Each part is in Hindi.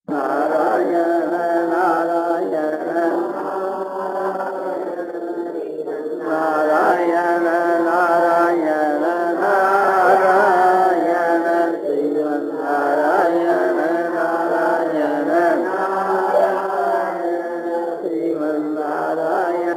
नारायण नारायण नारायण नारायण नारायण श्रीमन्नारायण नारायण श्रीमन्नारायण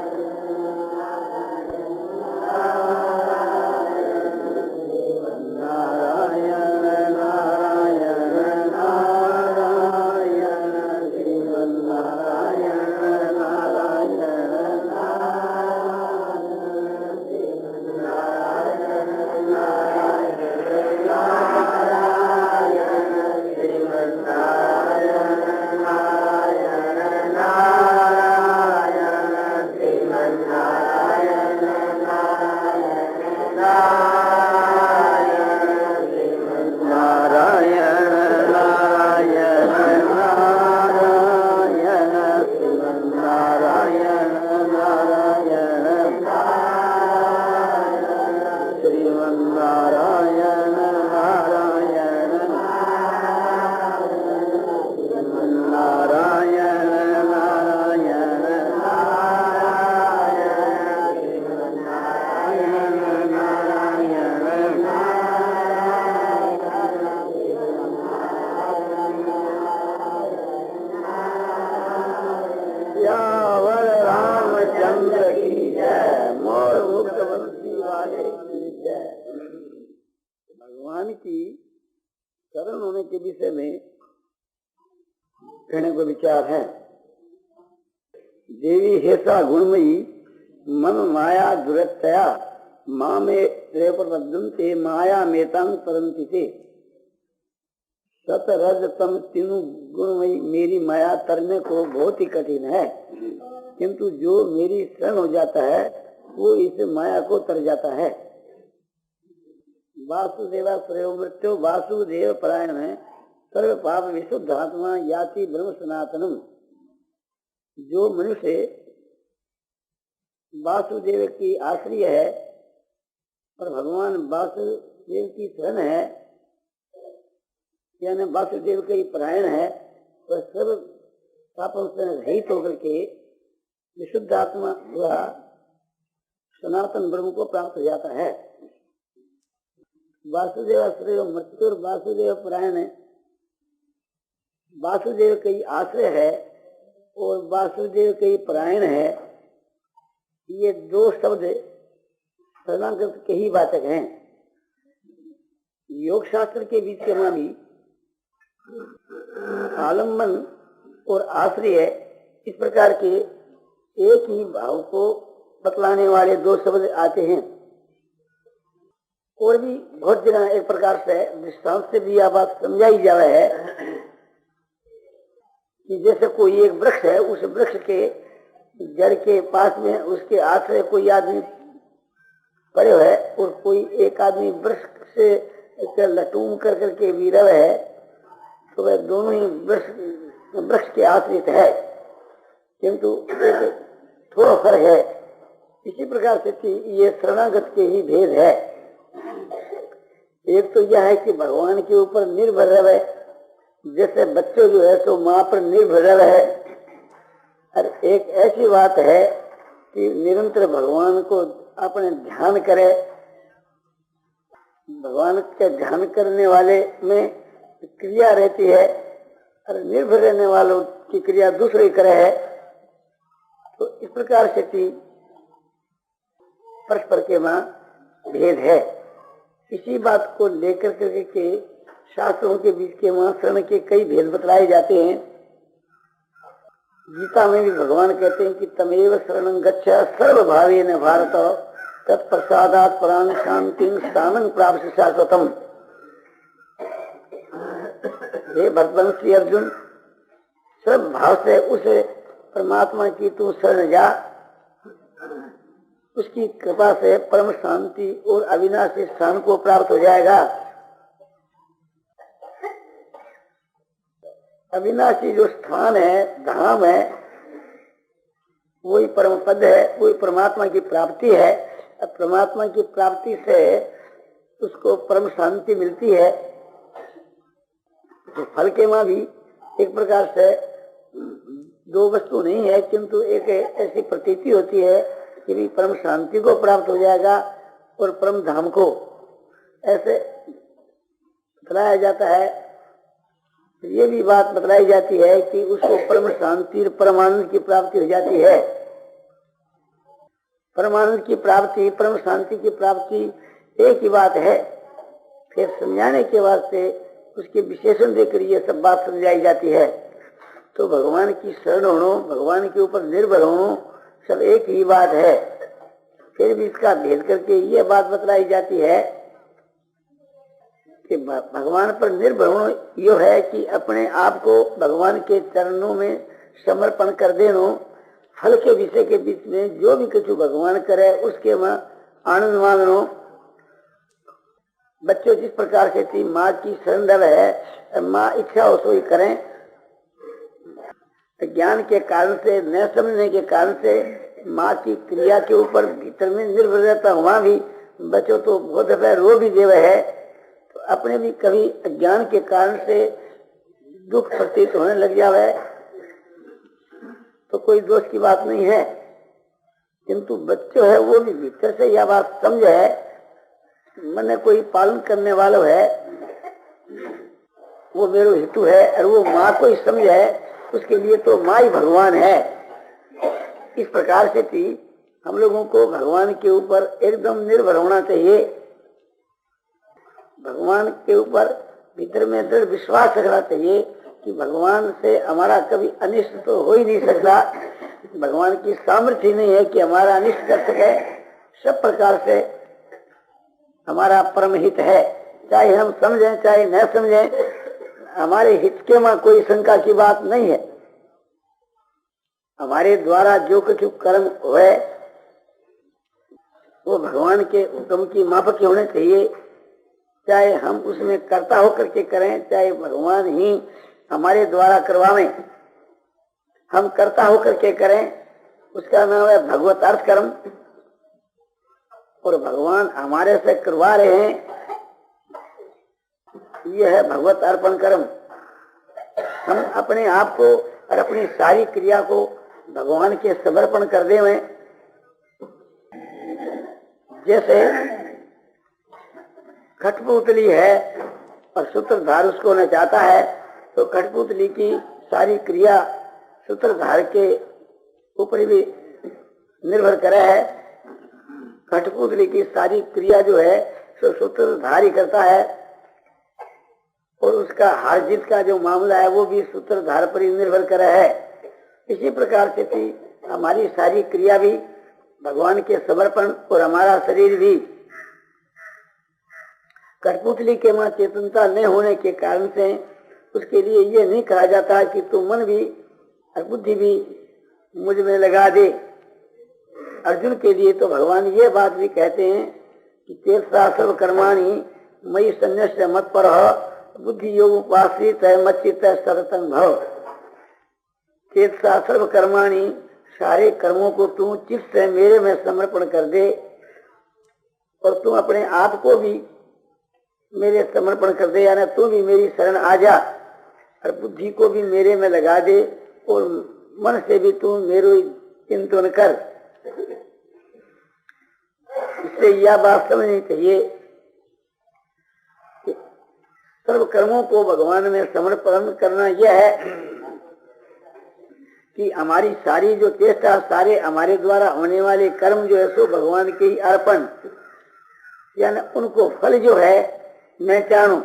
भगवान की शरण होने के विषय में कहने को विचार है। देवी हेसा गुणमयी मम माया दुरतया माँ में प्रबद्धते माया मेतांग तरंती थे। सत रज तम तीनों गुणमयी मेरी माया तरने को बहुत ही कठिन है, किंतु जो मेरी शरण हो जाता है वो इस माया को तर जाता है। वासुदेवा प्रयोग मृत्यु वासुदेव परायण में सर्व पाप विशुद्ध आत्मा याति ब्रह्म सनातनम। जो मनुष्य वासुदेव की आश्रय है और भगवान वासुदेव की शरण है, यानी वासुदेव का ही परायण है, वह सर्व पापों से रहित होकर के विशुद्ध आत्मा हुआ सनातन ब्रह्म को प्राप्त हो जाता है। वासुदेव आश्रय मृत्यु और वासुदेव परायण है, वासुदेव का ही आश्रय है और वासुदेव का ही परायण है। ये दो शब्द शरणागत के ही वाचक हैं। योग शास्त्र के बीच के वहां भी आलम्बन और आश्रय इस प्रकार के एक ही भाव को बतलाने वाले दो शब्द आते हैं। और भी बहुत जगह एक प्रकार से दृष्टांत से भी यह बात समझाई जा रहा है कि जैसे कोई एक वृक्ष है, उस वृक्ष के जड़ के पास में उसके आश्रय कोई आदमी पड़े है और कोई एक आदमी वृक्ष से लटूम कर करके भी रहे है, तो वह दोनों ही वृक्ष के आश्रित है, किंतु थोड़ा फर्क है। इसी प्रकार से ये शरणागत के ही भेद है। एक तो यह है कि भगवान के ऊपर निर्भर रहे, जैसे बच्चों जो है तो माँ पर निर्भर रहे, और एक ऐसी बात है कि निरंतर भगवान को अपने ध्यान करे। भगवान के ध्यान करने वाले में क्रिया रहती है और निर्भर रहने वालों की क्रिया दूसरी करे है। तो इस प्रकार से परस्पर के वहां भेद है। इसी बात को लेकर के शास्त्रों के बीच के वहां शरण के कई भेद बतलाए जाते हैं। गीता में भी भगवान कहते हैं कि तमेव शरणं गच्छ सर्वभावेन भारत तत्प्रसादात् परां शांतिं स्थानं प्राप्स्यसि शाश्वतम्। हे भरतवंशी अर्जुन, सब भाव से उस परमात्मा की तू शरण जा, उसकी कृपा से परम शांति और अविनाशी स्थान को प्राप्त हो जाएगा। अविनाशी जो स्थान है, धाम है, वही परम पद है, वही परमात्मा की प्राप्ति है। परमात्मा की प्राप्ति से उसको परम शांति मिलती है। तो फल के मां भी एक प्रकार से दो वस्तु नहीं है, किंतु एक ऐसी प्रतीति होती है कि भी परम शांति को प्राप्त हो जाएगा और परम धाम को ऐसे बतलाया जाता है। ये भी बात बतलाई जाती है कि उसको परम शांति परमानंद की प्राप्ति हो जाती है। परमानंद की प्राप्ति, परम शांति की प्राप्ति एक ही बात है। फिर समझाने के वास्ते उसके विशेषण देकर ये सब बात समझाई जाती है। तो भगवान की शरण होनो, भगवान के ऊपर निर्भर होनो, सब एक ही बात है। फिर भी इसका भेद करके ये बात बतलाई जाती है कि भगवान पर निर्भर होना यो है कि अपने आप को भगवान के चरणों में समर्पण कर देनो। फल के विषय के बीच में जो भी कुछ भगवान करे उसके में आनंद मानो। बच्चों जिस प्रकार से थी माँ की शरण है, माँ इच्छा हो तो ही करें। ज्ञान के कारण से, न समझने के कारण से माँ की क्रिया के ऊपर भीतर में निर्भर रहता हुआ भी बच्चों तो बहुत दफा रो भी देवे है। तो अपने भी कभी अज्ञान के कारण से दुख प्रतीत होने लग जावे तो कोई दोष की बात नहीं है, किंतु बच्चों है वो भी भीतर से यह बात समझ है, मैंने कोई पालन करने वाला है, वो मेरे हेतु है, और वो माँ को ही समझ है, उसके लिए तो माँ ही भगवान है। इस प्रकार से थी हम लोगों को भगवान के ऊपर एकदम निर्भर होना चाहिए। भगवान के ऊपर भीतर में दृढ़ विश्वास रखना चाहिए कि भगवान से हमारा कभी अनिष्ट तो हो ही नहीं सकता। भगवान की सामर्थ्य नहीं है कि हमारा अनिष्ट कर सके। सब प्रकार से हमारा परम हित है, चाहे हम समझें चाहे न समझें, हमारे हित के में कोई शंका की बात नहीं है। हमारे द्वारा जो कुछ कर्म हुए वो भगवान के हुक्म की माफक के होने चाहिए, चाहे हम उसमें कर्ता होकर के करें, चाहे भगवान ही हमारे द्वारा करवावें। हम कर्ता होकर के करें, उसका नाम है भगवत अर्थ कर्म, और भगवान हमारे से करवा रहे हैं, यह है भगवत अर्पण कर्म। हम अपने आप को और अपनी सारी क्रिया को भगवान के समर्पण कर दें। जैसे कठपुतली है और सूत्रधार उसको नचाता है, तो कठपुतली की सारी क्रिया सूत्रधार के ऊपर भी निर्भर करे है। कठपुतली की सारी क्रिया जो है सो सूत्रधार ही करता है, और उसका हार जीत का जो मामला है वो भी सूत्रधार पर ही निर्भर करे है। इसी प्रकार से थी हमारी सारी क्रिया भी भगवान के समर्पण, और हमारा शरीर भी कठपुतली के मां चेतनता न होने के कारण से उसके लिए ये नहीं कहा जाता कि तू मन भी और बुद्धि भी मुझ में लगा दे। अर्जुन के लिए तो भगवान ये बात भी कहते हैं कि चेतसा सर्व कर्माणि मयि सन्न्यस्य मत्परः बुद्धि योग उपासित है मच्चित सततं भव। चेतसा सर्व कर्माणि, सारे कर्मों को तू चित्त से मेरे में समर्पण कर दे, और तू अपने आप को भी मेरे समर्पण कर दे, यानी तू भी मेरी शरण आ जा, और बुद्धि को भी मेरे में लगा दे, और मन से भी तू मेरे चिंतन कर। इससे यह बात समझनी चाहिए कि सर्व कर्मों को भगवान में समर्पण करना यह है कि हमारी सारी जो चेष्टा, सारे हमारे द्वारा होने वाले कर्म जो है सो भगवान के ही अर्पण, यानी उनको फल जो है मैं जानूं,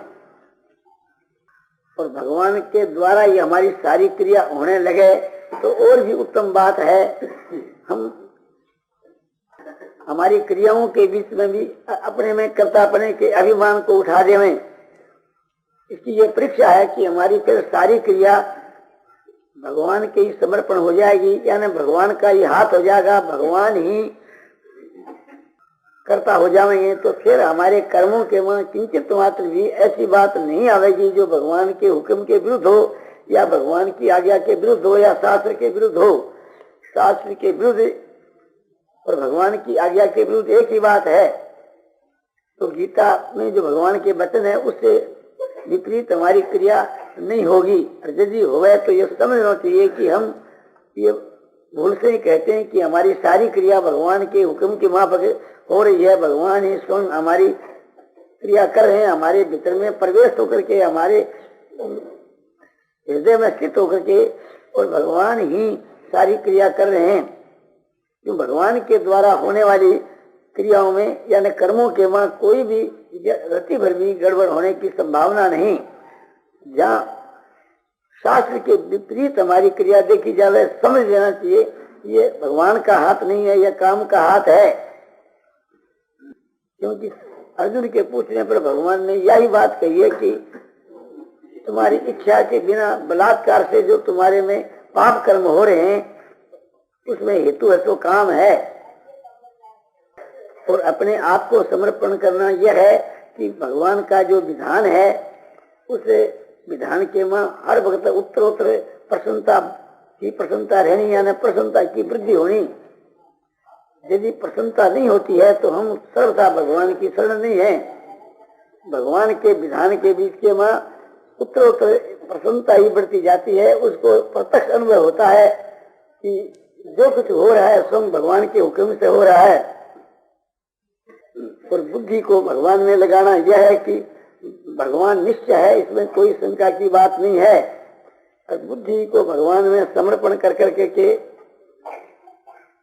और भगवान के द्वारा ही हमारी सारी क्रिया होने लगे तो और भी उत्तम बात है। हम हमारी क्रियाओं के बीच में भी अपने में कर्तापने के अभिमान को उठा देवें। इसकी ये परीक्षा है कि हमारी फिर सारी क्रिया भगवान के ही समर्पण हो जाएगी, यानी भगवान का ही हाथ हो जाएगा, भगवान ही करता हो जाएंगे। तो फिर हमारे कर्मों के वहां किंचित मात्र भी ऐसी बात नहीं आवेगी जो भगवान के हुक्म के विरुद्ध हो, या भगवान की आज्ञा के विरुद्ध हो, या शास्त्र के विरुद्ध हो। शास्त्र के विरुद्ध और भगवान की आज्ञा के विरुद्ध एक ही बात है। तो गीता में जो भगवान के वचन है उससे विपरीत हमारी क्रिया नहीं होगी। और यदि होवे तो ये समझना चाहिए कि हम ये भूल से ही कहते हैं कि हमारी सारी क्रिया भगवान के हुक्म के माफक हो रही है। भगवान ही स्वयं हमारी क्रिया कर रहे हैं, हमारे भीतर में प्रवेश होकर के, हमारे हृदय में स्थित होकर के, और भगवान ही सारी क्रिया कर रहे हैं। क्यों? भगवान के द्वारा होने वाली क्रियाओं में यानी कर्मों के वहां कोई भी रति भर भी गड़बड़ होने की संभावना नहीं। जहाँ शास्त्र के विपरीत हमारी क्रिया देखी जाए, समझ लेना चाहिए ये भगवान का हाथ नहीं है, यह काम का हाथ है। क्योंकि अर्जुन के पूछने पर भगवान ने यही बात कही है कि तुम्हारी इच्छा के बिना बलात्कार से जो तुम्हारे में पाप कर्म हो रहे हैं उसमें हेतु है तो काम है। और अपने आप को समर्पण करना यह है कि भगवान का जो विधान है उस विधान के वहां हर वक्त उत्तरोत्तर प्रसन्नता रहनी, यानी प्रसन्नता की वृद्धि होनी। यदि प्रसन्नता नहीं होती है तो हम सर्वथा भगवान की शरण नहीं है। भगवान के विधान के बीच के वहां उत्तरोत्तर प्रसन्नता ही बढ़ती जाती है। उसको प्रत्यक्ष अनुभव होता है कि जो कुछ हो रहा है स्वयं भगवान के हुक्म से हो रहा है। और बुद्धि को भगवान में लगाना यह है कि भगवान निश्चय है, इसमें कोई शंका की बात नहीं है। और बुद्धि को भगवान में समर्पण कर करके के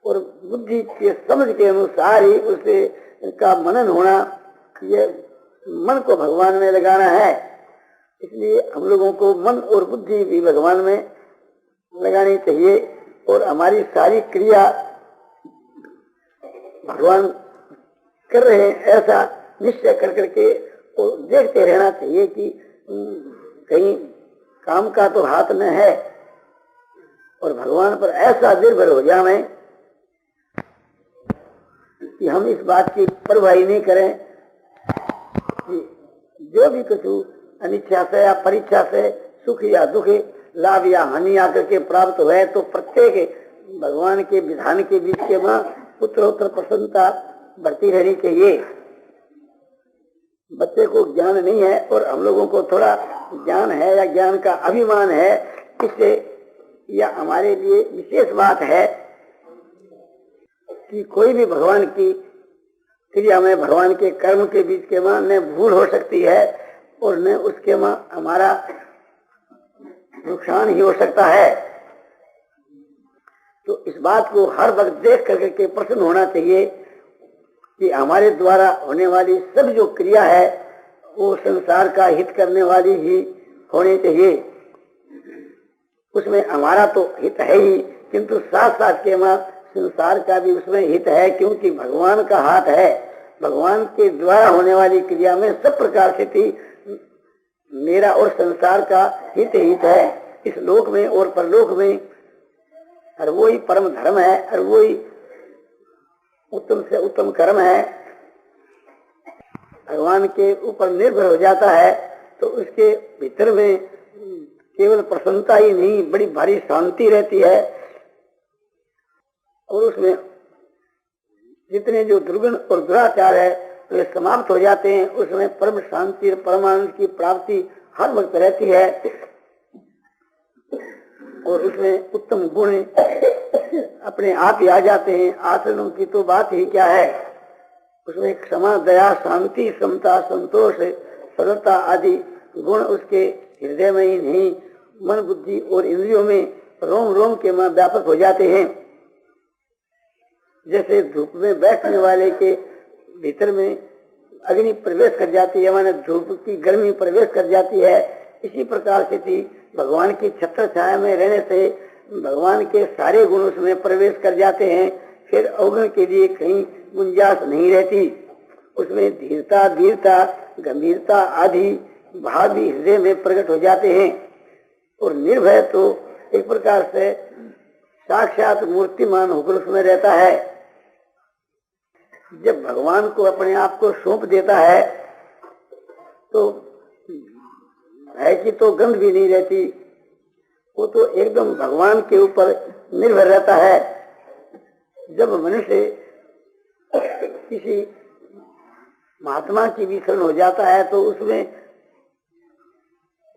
और बुद्धि के समझ के अनुसार ही उसे का मनन होना, ये मन को भगवान में लगाना है। इसलिए हम लोगों को मन और बुद्धि भी भगवान में लगानी चाहिए और हमारी सारी क्रिया भगवान कर रहे हैं ऐसा निश्चय कर करके और देखते रहना चाहिए कि कहीं काम का तो हाथ न है। और भगवान पर ऐसा निर्भर हो जाए कि हम इस बात की परवाह नहीं करें कि जो भी कुछ अनिच्छा से या परीक्षा से सुख या दुख, लाभ या हानि आकर के प्राप्त हुए तो प्रत्येक भगवान के विधान के बीच के वहां उत्तरोत्तर प्रसन्नता बढ़ती रहनी चाहिए। बच्चे को ज्ञान नहीं है और हम लोगों को थोड़ा ज्ञान है या ज्ञान का अभिमान है, इससे यह हमारे लिए विशेष बात है कि कोई भी भगवान की क्रिया में, भगवान के कर्म के बीच के वहां न भूल हो सकती है और न उसके वहां हमारा नुकसान ही हो सकता है। तो इस बात को हर वक्त देख करके प्रसन्न होना चाहिए कि हमारे द्वारा होने वाली सब जो क्रिया है वो संसार का हित करने वाली ही होनी चाहिए। उसमें हमारा तो हित है ही, किंतु साथ साथ के वहां संसार का भी उसमें हित है, क्योंकि भगवान का हाथ है। भगवान के द्वारा होने वाली क्रिया में सब प्रकार से थी मेरा और संसार का हित है, इस लोक में और परलोक में। और वही परम धर्म है और वही उत्तम से उत्तम कर्म है। भगवान के ऊपर निर्भर हो जाता है तो उसके भीतर में केवल प्रसन्नता ही नहीं, बड़ी भारी शांति रहती है। और उसमें जितने जो दुर्गुण और दुराचार है वे समाप्त हो जाते हैं। उसमें परम शांति और परमानंद की प्राप्ति हर वक्त रहती है। और उसमें उत्तम गुण अपने आप ही आ जाते हैं। आचरणों की तो बात ही क्या है, उसमें क्षमा, दया, शांति, समता, संतोष, सरलता आदि गुण उसके हृदय में ही नहीं, मन, बुद्धि और इंद्रियों में रोम रोम के में व्यापक हो जाते हैं। जैसे धूप में बैठने वाले के भीतर में अग्नि प्रवेश कर जाती है, माने धूप की गर्मी प्रवेश कर जाती है, इसी प्रकार से थी भगवान की छत्र छाया में रहने से भगवान के सारे गुण उसमें प्रवेश कर जाते हैं। फिर अवगुण के लिए कहीं गुंजाइश नहीं रहती। उसमें धीरता, वीरता, गंभीरता आदि भाव भी हृदय में प्रकट हो जाते हैं। और निर्भय तो एक प्रकार से साक्षात मूर्तिमान होकर उसमें रहता है। जब भगवान को अपने आप को सौंप देता है तो है कि तो गंध भी नहीं रहती, वो तो एकदम भगवान के ऊपर निर्भर रहता है। जब मनुष्य किसी महात्मा की भी शरण हो जाता है तो उसमें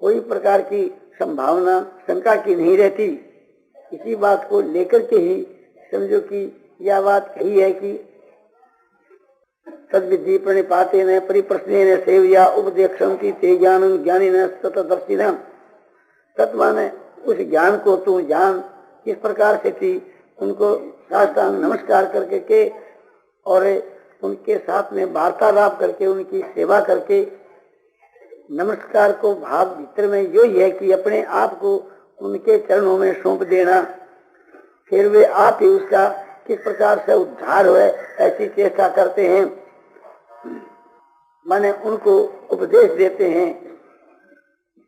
कोई प्रकार की संभावना शंका की नहीं रहती। इसी बात को लेकर के ही समझो कि यह बात कही है कि तद्विधि प्रणिपातेन परिप्रश्नेन सेवया उपदेक्षन्ति ते ज्ञानं ज्ञानिनः तत्दर्शिनः। तत् माने उस ज्ञान को तू जान, किस प्रकार से थी उनको साष्टांग नमस्कार करके के और उनके साथ में वार्तालाप करके उनकी सेवा करके। नमस्कार को भाव भीतर में यो ही है कि अपने आप को उनके चरणों में सौंप देना, फिर वे आप ही उसका किस प्रकार से उद्धार हो ऐसी चेष्टा करते हैं। माने उनको उपदेश देते हैं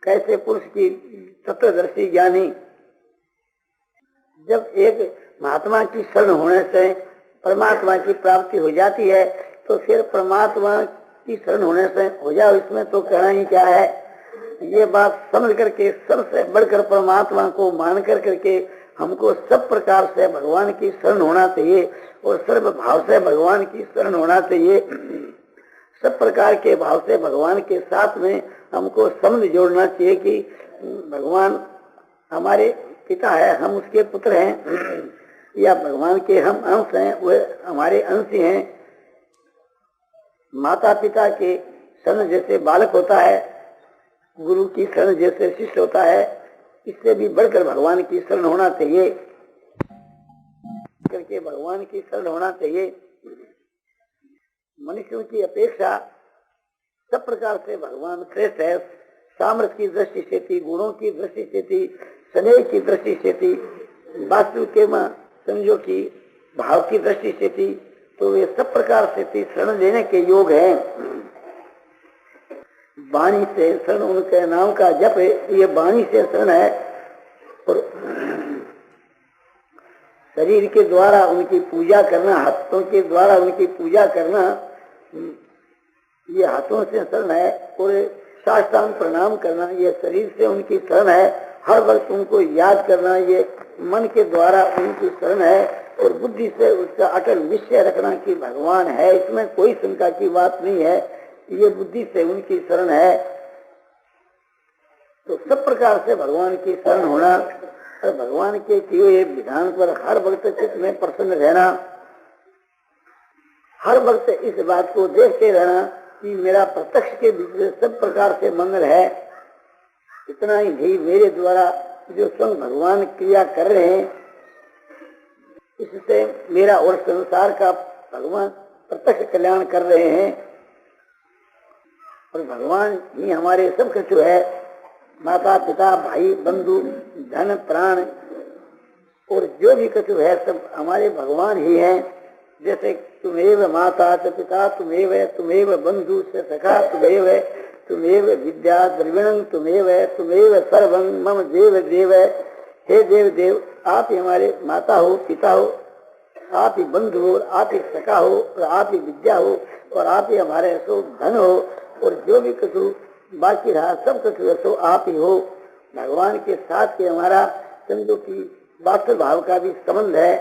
कैसे पुरुष की तत्वदर्शी ज्ञानी। जब एक महात्मा की शरण होने से परमात्मा की प्राप्ति हो जाती है तो फिर परमात्मा की शरण होने से हो जाओ, इसमें तो कहना ही क्या है। ये बात समझ करके सबसे बढ़कर परमात्मा को मान कर करके हमको सब प्रकार से भगवान की शरण होना चाहिए और सर्व भाव से भगवान की शरण होना चाहिए। सब प्रकार के भाव से भगवान के साथ में हमको समझ जोड़ना चाहिए कि भगवान हमारे पिता है, हम उसके पुत्र हैं, या भगवान के हम अंश हैं, वे हमारे अंश हैं। माता पिता के शरण जैसे बालक होता है, गुरु की शरण जैसे शिष्य होता है, इससे भी बढ़कर भगवान की शरण होना चाहिए, करके भगवान की शरण होना चाहिए। मनुष्यों की अपेक्षा सब प्रकार से भगवान श्रेष्ठ है। सामर्थ्य की दृष्टि से थी, गुणों की दृष्टि से थी, स्नेह की दृष्टि से थी, वास्तु के समझो कि भाव की दृष्टि से थी, तो वे सब प्रकार से थी शरण लेने के योग हैं। वाणी से शरण उनके नाम का जप है, ये वाणी से शरण है। और शरीर के द्वारा उनकी पूजा करना, हाथों के द्वारा उनकी पूजा करना, ये हाथों से शरण है। और साष्टांग प्रणाम करना, ये शरीर से उनकी शरण है। हर वक्त उनको याद करना, ये मन के द्वारा उनकी शरण है। और बुद्धि से उसका अटल निश्चय रखना कि भगवान है, इसमें कोई शंका की बात नहीं है, ये बुद्धि से उनकी शरण है। तो सब प्रकार से भगवान की शरण होना और भगवान के किए हुए विधान पर हर वक्त चित्त में प्रसन्न रहना, हर वक्त इस बात को देखते रहना कि मेरा प्रत्यक्ष के बीच सब प्रकार से मंगल है। इतना ही नहीं, मेरे द्वारा जो स्वयं भगवान क्रिया कर रहे हैं, इससे मेरा और संसार का भगवान प्रत्यक्ष कल्याण कर रहे हैं। और भगवान ही हमारे सब कुछ है। माता पिता भाई बंधु धन प्राण और जो भी कुछ है सब हमारे भगवान ही हैं। जैसे तुमेव माता च पिता तुमेव बंधु से सखा तुमेव विद्या द्रविणं तुमेव सर्वं मम देव देव। हे देव देव, आप ही हमारे माता हो, पिता हो, आप ही बंधु हो, आप ही सखा हो, और आप ही विद्या हो, और आप ही हमारे सो धन हो, और जो भी कुछ बाकी रहा सब कुछ सो आप ही हो। भगवान के साथ के हमारा समझो कि वास्तव भाव का भी संबंध है,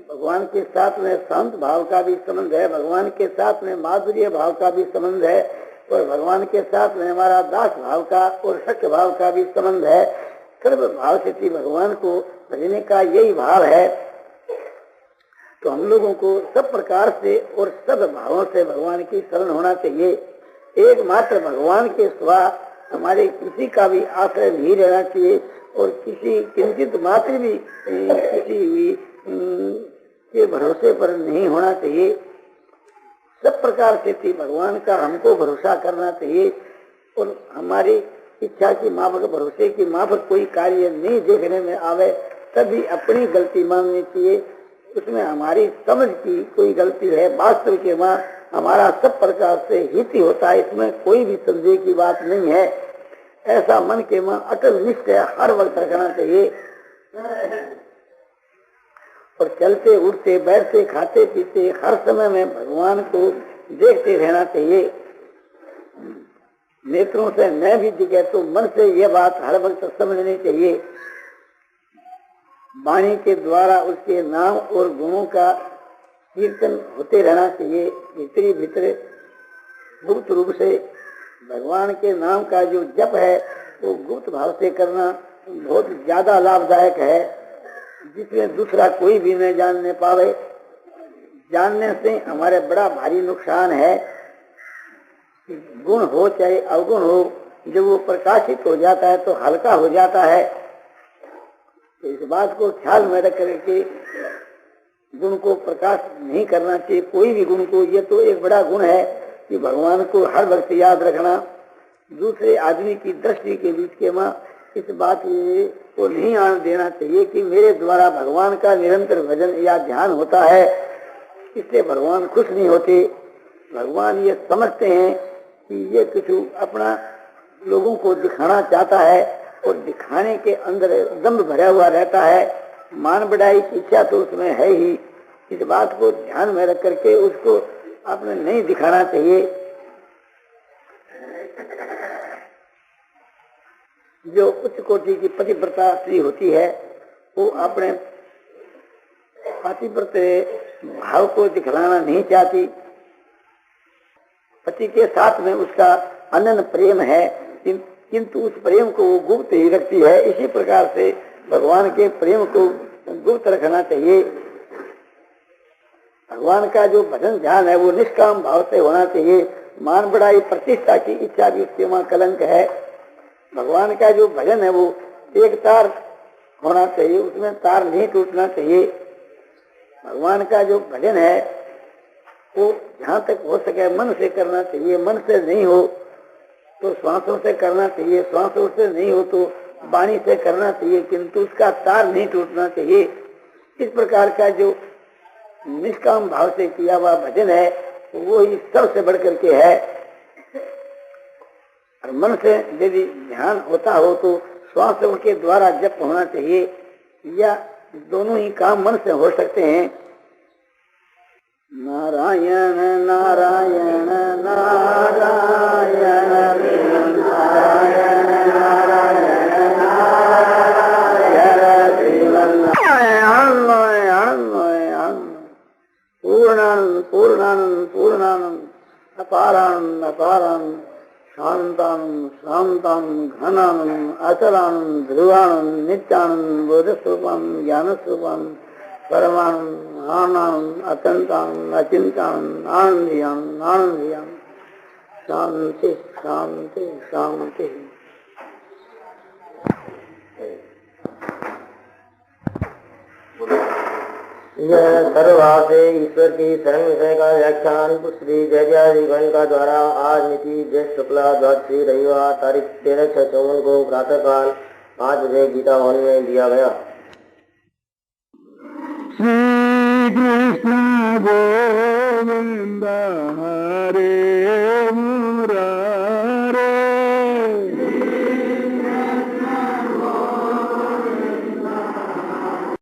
भगवान के साथ में शांत भाव का भी संबंध है, भगवान के साथ में माधुर्य भाव का भी संबंध है, और भगवान के साथ में हमारा दास भाव का और सत्य भाव का भी संबंध है। सर्व भाव से भगवान को भजने का यही भाव है। तो हम लोगों को सब प्रकार से और सब भावों से भगवान की शरण होना चाहिए। एकमात्र भगवान के सिवा हमारे किसी का भी आश्रय नहीं रहना चाहिए, और किसी किंचित मात्र भी किसी भी के भरोसे पर नहीं होना चाहिए। सब प्रकार से भगवान का हमको भरोसा करना चाहिए, और हमारी इच्छा की माफक भरोसे की माफक कोई कार्य नहीं देखने में आवे तभी अपनी गलती माननी चाहिए। उसमें हमारी समझ की कोई गलती है, वास्तव के वहाँ हमारा सब प्रकार से हित ही होता है, इसमें कोई भी संदेह की बात नहीं है। ऐसा मन के वहाँ अटल निश्चय हर वक्त रखना चाहिए, और चलते उठते बैठते खाते पीते हर समय में भगवान को देखते रहना चाहिए। नेत्रों से न भी दिखे तो मन से यह बात हर वक्त समझनी चाहिए। वाणी के द्वारा उसके नाम और गुणों का कीर्तन होते रहना चाहिए। भीतरी भीतर गुप्त रूप से भगवान के नाम का जो जप है वो गुप्त भाव से करना बहुत ज्यादा लाभदायक है, जिसमें दूसरा कोई भी न जानने पावे। जानने से हमारे बड़ा भारी नुकसान है। गुण हो चाहे अवगुण हो, जब वो प्रकाशित हो जाता है तो हल्का हो जाता है। तो इस बात को ख्याल में रख करके गुण को प्रकाश नहीं करना चाहिए, कोई भी गुण को। ये तो एक बड़ा गुण है कि भगवान को हर वक्त याद रखना। दूसरे आदमी की दृष्टि के बीच के माँ इस बात को नहीं आने देना चाहिए कि मेरे द्वारा भगवान का निरंतर भजन या ध्यान होता है, इससे भगवान खुश नहीं होते। भगवान ये समझते हैं कि ये कुछ अपना लोगों को दिखाना चाहता है और दिखाने के अंदर दम्भ भरा हुआ रहता है। मान बढ़ाई की इच्छा तो उसमें है ही। इस बात को ध्यान में रख करके उसको आपने नहीं दिखाना चाहिए। जो उच्च कोटि की पतिव्रता स्त्री होती है वो अपने पतिव्रत भाव को दिखलाना नहीं चाहती। पति के साथ में उसका अनन्य प्रेम है, किंतु उस प्रेम को वो गुप्त ही रखती है। इसी प्रकार से भगवान के प्रेम को गुप्त रखना चाहिए। भगवान का जो भजन ध्यान है वो निष्काम भाव से होना चाहिए। मान बढ़ाई प्रतिष्ठा की इच्छा भी उसके वहां कलंक है। भगवान का जो भजन है वो एक तार होना चाहिए, उसमें तार नहीं टूटना चाहिए। भगवान का जो भजन है वो जहाँ तक हो सके मन से करना चाहिए। मन से नहीं हो तो श्वासों से करना चाहिए, श्वासों से नहीं हो तो वाणी से करना चाहिए, किंतु उसका तार नहीं टूटना चाहिए। इस प्रकार का जो निष्काम भाव से किया हुआ भजन है वो ही सबसे बढ़ करके है। और मन से यदि ध्यान होता हो तो श्वासों के द्वारा जप होना चाहिए, या दोनों ही काम मन से हो सकते हैं। नारायण नारायण नारायण नारायण नारायण पूर्णानंद पूर्णानंद पूर्णानंद अपारानंद अपारानंद शांतानंद शांतानंद घनानंद अचलानंद ध्रुवानंद नित्यानंद बोधस्वरूपानंद ज्ञानस्वरूपानंद परमानंद आनंद अत्यंतानंद अचिंतानंद आनंदियानंद आनंदियानंद शांति शांति शांति। यह सर्वभाव ईश्वर की शरण विषय का व्याख्यान श्री जयजयादिगण का द्वारा आज मिति ज्येष्ठ शुक्ला द्वादशी रविवार तारीख 13/6/54 को प्रातःकाल 5 बजे गीता भवन में दिया गया। श्री कृष्ण गोविंद हरे